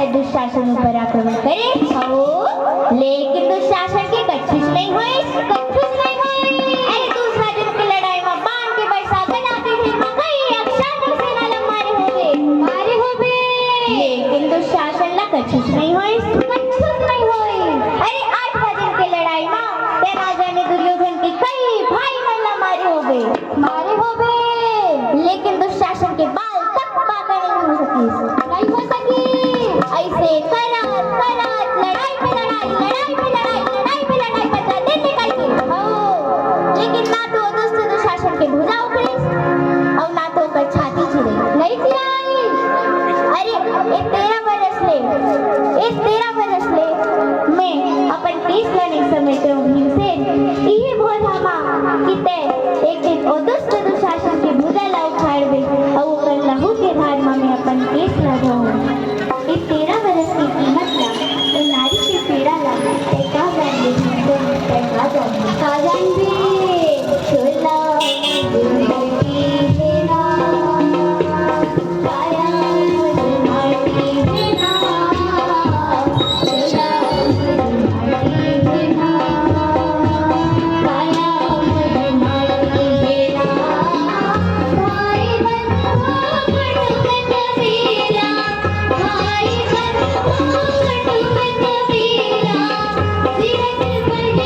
दुशासन पर आक्रमण करे लेकिन दुशासन के कच्छुष नहीं हुए। अरे दूसरा दिन की लड़ाई में बाण के बरसा बनाते थे कई अक्षात्र सेना लग मारे होवे लेकिन दुशासन ला कच्छुष नहीं हुए। अरे 8वां दिन की लड़ाई में ते राजा ने दुर्योधन के कई भाई मल्ला मारे होवे लेकिन दुशासन के बाल तक पाका नहीं हो सकी। ऐसे करात लड़ाई पे लड़ाई बचा दिन निकल गई लेकिन ना तो दुष्ट दुशासन के भुजा उखड़ी और ना तो कर छाती चिरे नहीं चिराई। अरे ये 13 बरस ले मैं अपन केस लड़ने समय तो भीमसेन ये बोल हमा कि ते एक दिन ओ दुष्ट दुशासन के भुजा ला उखाड़ दे और ओकर लहू के धार में अपन केस लगाऊं। इस 13 बरस की कीमत ला तो नारी के पीड़ा ला ते का जानबे छोला दुर्गति हेना काया माटी हेना छोला दुर्गति हेना काया माटी हेना भाई बंधु कटुकट वीरा भाई बंधु कटुकट वीरा जीवन भर के साथी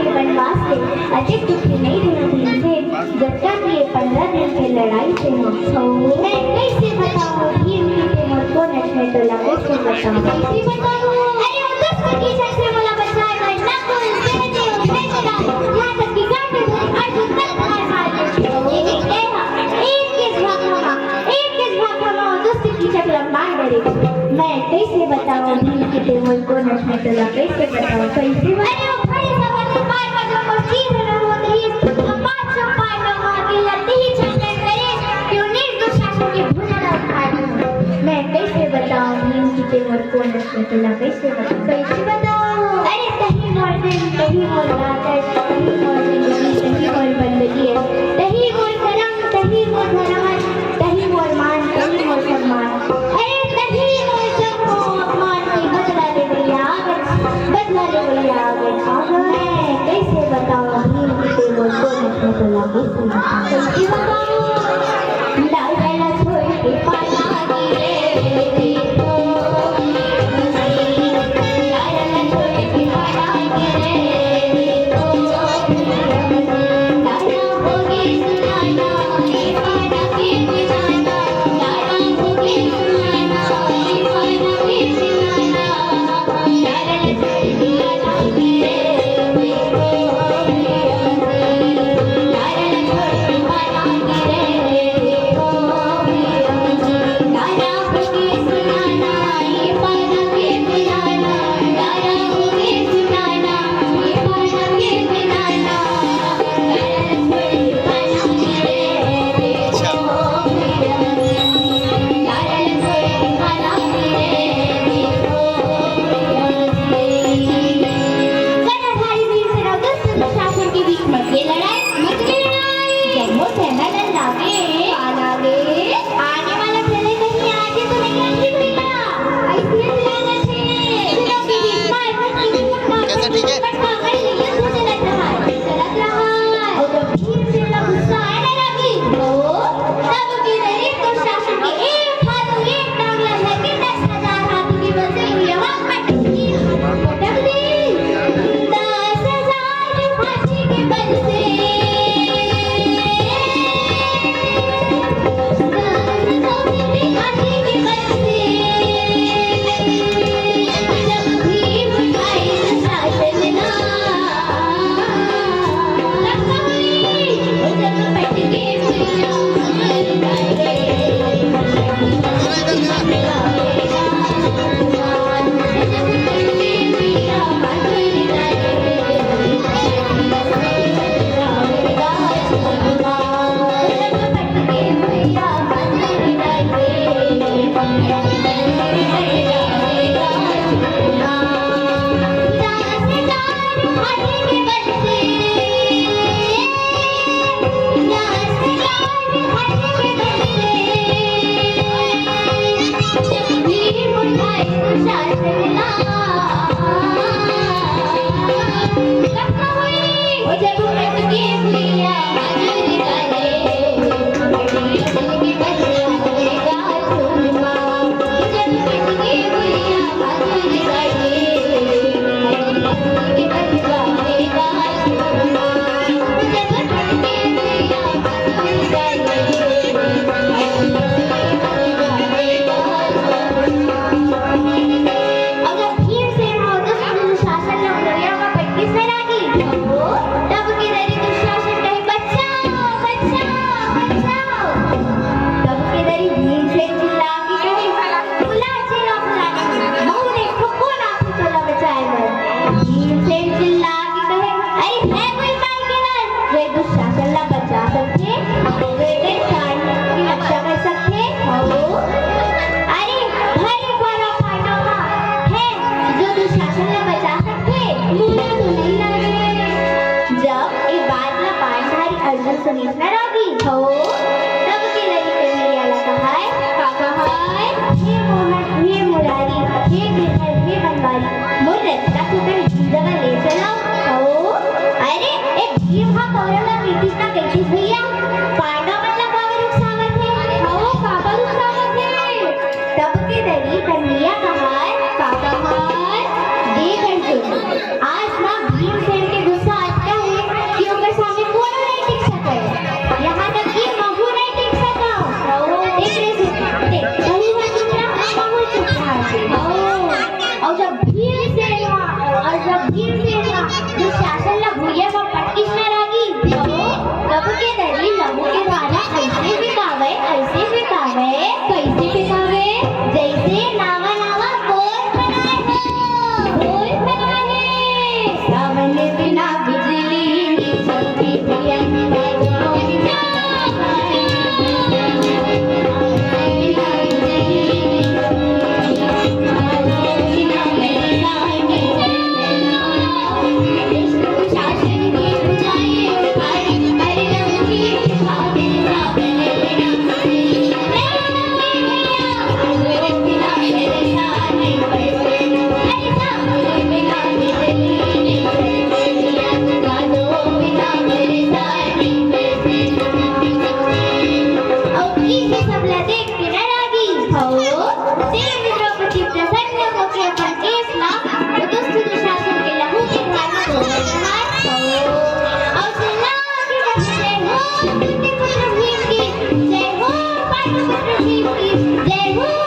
मिला अधिक दुखी नहीं होती थे जब तक ये 15 दिन की लड़ाई से मैं कैसे बताऊं भीम के मत को नचने तो लगे से बताऊं अरे वो 10 की से बोला बचाए मैं ना कोई कहते हो भेजदा यहां तक कि काटे तो आज तक मार ये कहा एक किस भाग में दोस्त की चक्र मार डरे मैं कैसे बताऊं भीम के मत को नचने तो लगे से बताऊं कैसे अरे वो खड़े सवाल बार मैं कैसे बताऊं भीम की तेवर को नचने तो ला कैसे बताऊं अरे कहीं मोर दिन कहीं मोर रात कहीं मोर जिंदगी कहीं मोर बंदगी है कहीं मोर करम कहीं मोर धर्म कहीं मोर मान कहीं मोर सम्मान अरे कहीं मोर जब को अपमान की बदला ले भैया मैं कैसे बताऊं भीम की तेवर को नचने तो ला कैसे बताऊं लाल बेला छोड़ के पाला गिरे जय हो